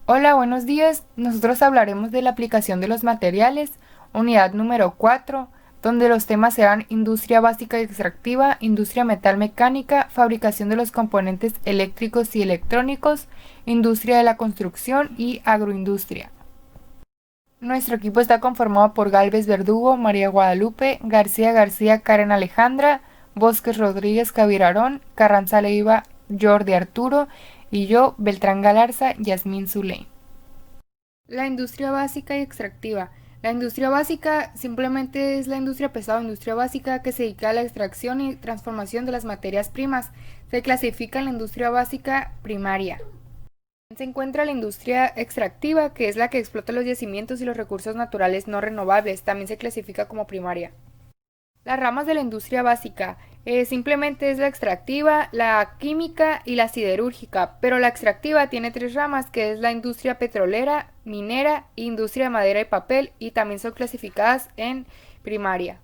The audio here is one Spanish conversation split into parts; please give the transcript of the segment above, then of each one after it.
Hola, buenos días. Nosotros hablaremos de la aplicación de los materiales, unidad número 4, donde los temas serán industria básica y extractiva, industria metal mecánica, fabricación de los componentes eléctricos y electrónicos, industria de la construcción y agroindustria. Nuestro equipo está conformado por Galvez Verdugo, María Guadalupe, García García, Karen Alejandra, Bosques Rodríguez Cavirarón, Carranza Leiva, Jordi Arturo y yo, Beltrán Galarza, Yasmín Zuley. La industria básica y extractiva. La industria básica simplemente es la industria pesada o industria básica que se dedica a la extracción y transformación de las materias primas. Se clasifica en la industria básica primaria. Se encuentra la industria extractiva, que es la que explota los yacimientos y los recursos naturales no renovables. También se clasifica como primaria. Las ramas de la industria básica simplemente es la extractiva, la química y la siderúrgica, pero la extractiva tiene tres ramas, que es la industria petrolera, minera, industria de madera y papel, y también son clasificadas en primaria.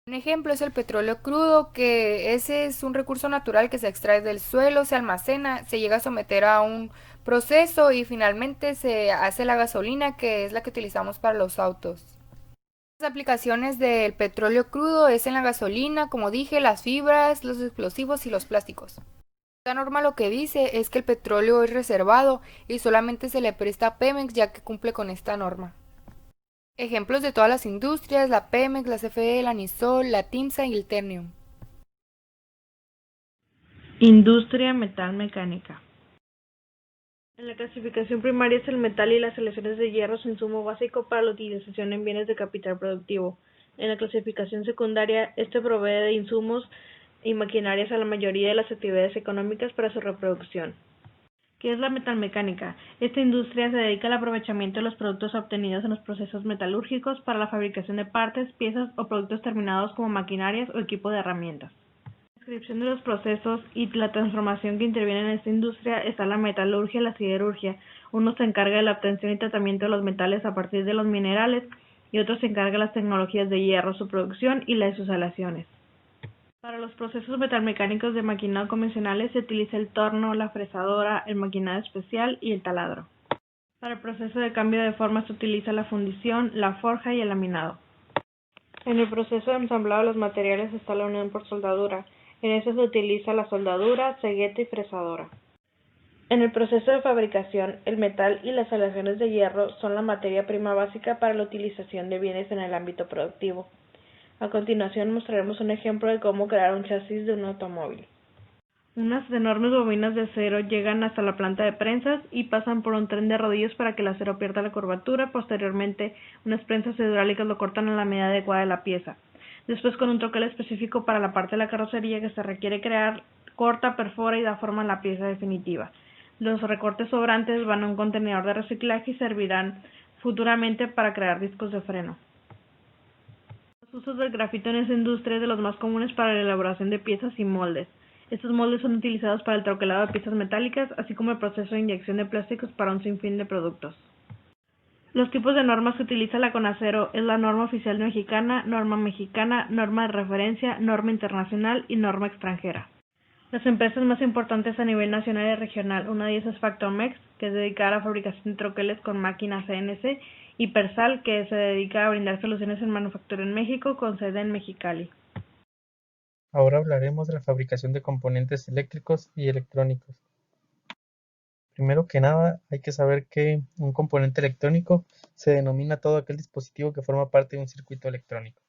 Un ejemplo es el petróleo crudo, que ese es un recurso natural que se extrae del suelo, se almacena, se llega a someter a un proceso y finalmente se hace la gasolina, que es la que utilizamos para los autos. Las aplicaciones del petróleo crudo es en la gasolina, como dije, las fibras, los explosivos y los plásticos. Esta norma lo que dice es que el petróleo es reservado y solamente se le presta a Pemex ya que cumple con esta norma. Ejemplos de todas las industrias, la Pemex, la CFE, la Nisol, la TIMSA y el Ternium. Industria metal mecánica. En la clasificación primaria es el metal y las aleaciones de hierro su insumo básico para la utilización en bienes de capital productivo. En la clasificación secundaria, este provee de insumos y maquinarias a la mayoría de las actividades económicas para su reproducción. ¿Qué es la metalmecánica? Esta industria se dedica al aprovechamiento de los productos obtenidos en los procesos metalúrgicos para la fabricación de partes, piezas o productos terminados como maquinarias o equipo de herramientas. Descripción de los procesos y la transformación que intervienen en esta industria está la metalurgia y la siderurgia. Uno se encarga de la obtención y tratamiento de los metales a partir de los minerales y otro se encarga de las tecnologías de hierro, su producción y la de sus aleaciones. Para los procesos metalmecánicos de maquinado convencionales se utiliza el torno, la fresadora, el maquinado especial y el taladro. Para el proceso de cambio de forma se utiliza la fundición, la forja y el laminado. En el proceso de ensamblado de los materiales está la unión por soldadura. En eso se utiliza la soldadura, cegueta y fresadora. En el proceso de fabricación, el metal y las aleaciones de hierro son la materia prima básica para la utilización de bienes en el ámbito productivo. A continuación mostraremos un ejemplo de cómo crear un chasis de un automóvil. Unas enormes bobinas de acero llegan hasta la planta de prensas y pasan por un tren de rodillos para que el acero pierda la curvatura. Posteriormente, unas prensas hidráulicas lo cortan a la medida adecuada de la pieza. Después, con un troquel específico para la parte de la carrocería que se requiere crear, corta, perfora y da forma a la pieza definitiva. Los recortes sobrantes van a un contenedor de reciclaje y servirán futuramente para crear discos de freno. Los usos del grafito en esta industria es de los más comunes para la elaboración de piezas y moldes. Estos moldes son utilizados para el troquelado de piezas metálicas, así como el proceso de inyección de plásticos para un sinfín de productos. Los tipos de normas que utiliza la CONACERO es la norma oficial mexicana, norma de referencia, norma internacional y norma extranjera. Las empresas más importantes a nivel nacional y regional, una de ellas es Factomex, que es dedicada a la fabricación de troqueles con máquinas CNC, y Persal, que se dedica a brindar soluciones en manufactura en México con sede en Mexicali. Ahora hablaremos de la fabricación de componentes eléctricos y electrónicos. Primero que nada, hay que saber que un componente electrónico se denomina todo aquel dispositivo que forma parte de un circuito electrónico.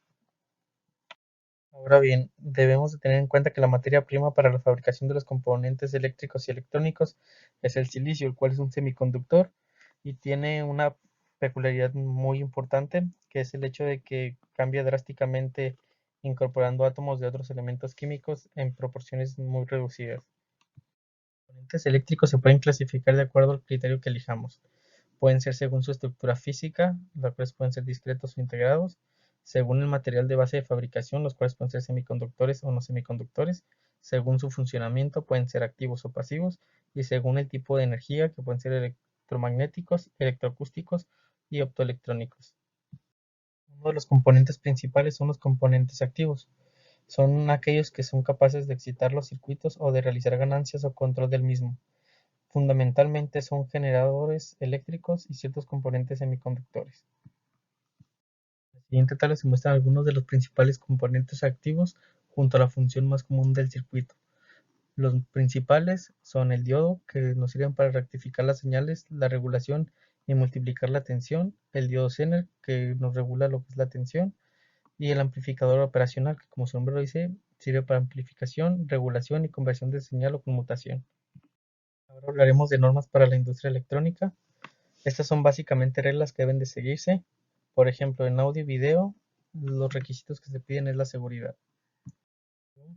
Ahora bien, debemos de tener en cuenta que la materia prima para la fabricación de los componentes eléctricos y electrónicos es el silicio, el cual es un semiconductor y tiene una peculiaridad muy importante, que es el hecho de que cambia drásticamente incorporando átomos de otros elementos químicos en proporciones muy reducidas. Los componentes eléctricos se pueden clasificar de acuerdo al criterio que elijamos. Pueden ser según su estructura física, los cuales pueden ser discretos o integrados, según el material de base de fabricación, los cuales pueden ser semiconductores o no semiconductores, según su funcionamiento, pueden ser activos o pasivos, y según el tipo de energía, que pueden ser electromagnéticos, electroacústicos y optoelectrónicos. Uno de los componentes principales son los componentes activos. Son aquellos que son capaces de excitar los circuitos o de realizar ganancias o control del mismo. Fundamentalmente son generadores eléctricos y ciertos componentes semiconductores. En la siguiente tabla se muestran algunos de los principales componentes activos junto a la función más común del circuito. Los principales son el diodo, que nos sirven para rectificar las señales, la regulación y multiplicar la tensión, el diodo Zener, que nos regula lo que es la tensión, y el amplificador operacional, que como su nombre lo dice, sirve para amplificación, regulación y conversión de señal o conmutación. Ahora hablaremos de normas para la industria electrónica. Estas son básicamente reglas que deben de seguirse. Por ejemplo, en audio y video, los requisitos que se piden es la seguridad.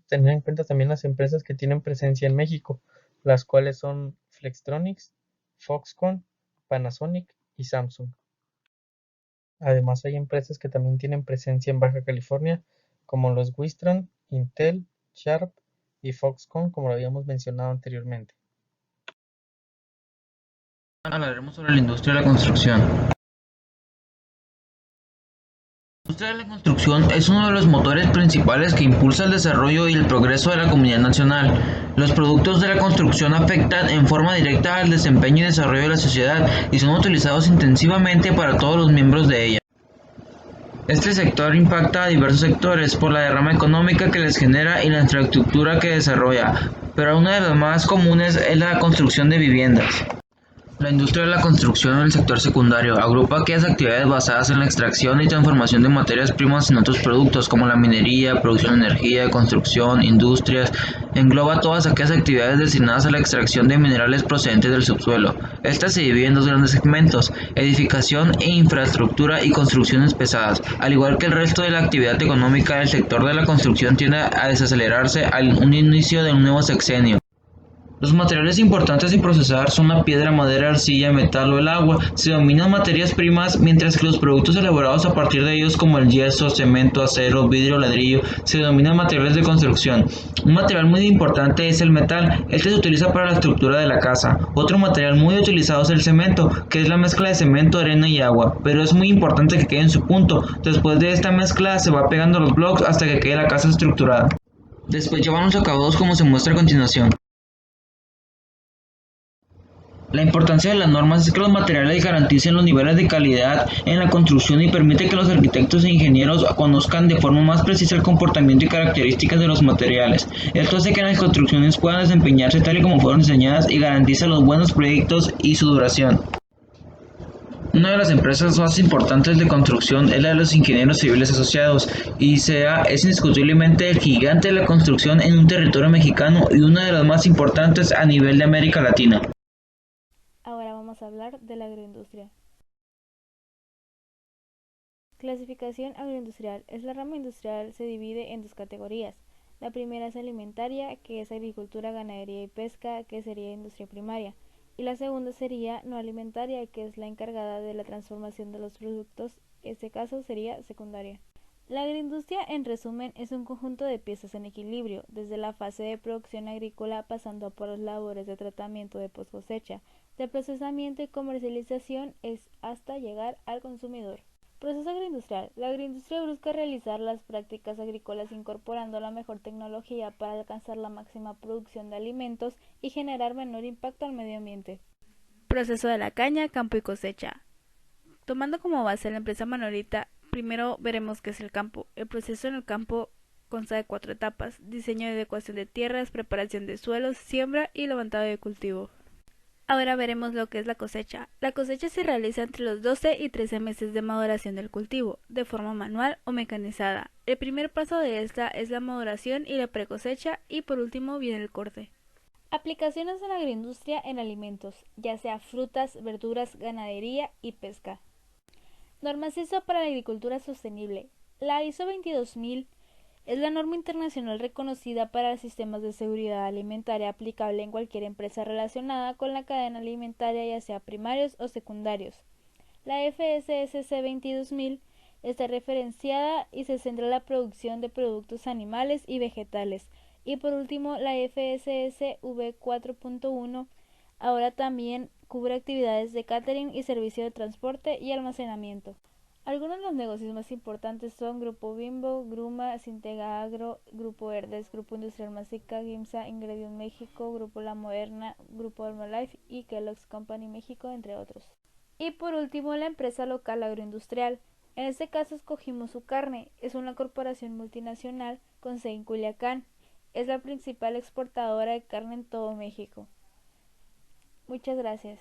Tener en cuenta también las empresas que tienen presencia en México, las cuales son Flextronics, Foxconn, Panasonic y Samsung. Además hay empresas que también tienen presencia en Baja California, como los Wistron, Intel, Sharp y Foxconn, como lo habíamos mencionado anteriormente. Hablaremos sobre la industria de la construcción. La industria de la construcción es uno de los motores principales que impulsa el desarrollo y el progreso de la comunidad nacional. Los productos de la construcción afectan en forma directa al desempeño y desarrollo de la sociedad y son utilizados intensivamente para todos los miembros de ella. Este sector impacta a diversos sectores por la derrama económica que les genera y la infraestructura que desarrolla, pero una de las más comunes es la construcción de viviendas. La industria de la construcción en el sector secundario agrupa aquellas actividades basadas en la extracción y transformación de materias primas en otros productos como la minería, producción de energía, construcción, industrias. Engloba todas aquellas actividades destinadas a la extracción de minerales procedentes del subsuelo. Estas se dividen en dos grandes segmentos: edificación e infraestructura y construcciones pesadas. Al igual que el resto de la actividad económica, el sector de la construcción tiende a desacelerarse al inicio de un nuevo sexenio. Los materiales importantes en procesar son la piedra, madera, arcilla, metal o el agua. Se denominan materias primas, mientras que los productos elaborados a partir de ellos como el yeso, cemento, acero, vidrio, ladrillo, se denominan materiales de construcción. Un material muy importante es el metal. Este se utiliza para la estructura de la casa. Otro material muy utilizado es el cemento, que es la mezcla de cemento, arena y agua, pero es muy importante que quede en su punto. Después de esta mezcla se va pegando los blocks hasta que quede la casa estructurada. Después llevan los acabados como se muestra a continuación. La importancia de las normas es que los materiales garanticen los niveles de calidad en la construcción y permite que los arquitectos e ingenieros conozcan de forma más precisa el comportamiento y características de los materiales. Esto hace que las construcciones puedan desempeñarse tal y como fueron diseñadas y garantiza los buenos proyectos y su duración. Una de las empresas más importantes de construcción es la de los Ingenieros Civiles Asociados. ICA es indiscutiblemente el gigante de la construcción en un territorio mexicano y una de las más importantes a nivel de América Latina. Ahora vamos a hablar de la agroindustria. Clasificación agroindustrial. La rama industrial se divide en dos categorías. La primera es alimentaria, que es agricultura, ganadería y pesca, que sería industria primaria. Y la segunda sería no alimentaria, que es la encargada de la transformación de los productos, este caso sería secundaria. La agroindustria, en resumen, es un conjunto de piezas en equilibrio, desde la fase de producción agrícola pasando por las labores de tratamiento de post cosecha, de procesamiento y comercialización hasta llegar al consumidor. Proceso agroindustrial. La agroindustria busca realizar las prácticas agrícolas incorporando la mejor tecnología para alcanzar la máxima producción de alimentos y generar menor impacto al medio ambiente. Proceso de la caña, campo y cosecha. Tomando como base la empresa Manolita, primero veremos qué es el campo. El proceso en el campo consta de 4 etapas: diseño y adecuación de tierras, preparación de suelos, siembra y levantado de cultivo. Ahora veremos lo que es la cosecha. La cosecha se realiza entre los 12 y 13 meses de maduración del cultivo, de forma manual o mecanizada. El primer paso de esta es la maduración y la precosecha, y por último viene el corte. Aplicaciones de la agroindustria en alimentos, ya sea frutas, verduras, ganadería y pesca. Normas ISO para la agricultura sostenible. La ISO 22000 es la norma internacional reconocida para sistemas de seguridad alimentaria aplicable en cualquier empresa relacionada con la cadena alimentaria, ya sea primarios o secundarios. La FSSC 22000 está referenciada y se centra en la producción de productos animales y vegetales. Y por último, la FSS V4.1 ahora también cubre actividades de catering y servicio de transporte y almacenamiento. Algunos de los negocios más importantes son Grupo Bimbo, Gruma, Sintega Agro, Grupo Herdes, Grupo Industrial Massica, GIMSA, Ingredion México, Grupo La Moderna, Grupo Herbalife y Kellogg's Company México, entre otros. Y por último, la empresa local agroindustrial. En este caso escogimos Su Carne, es una corporación multinacional con sede en Culiacán. Es la principal exportadora de carne en todo México. Muchas gracias.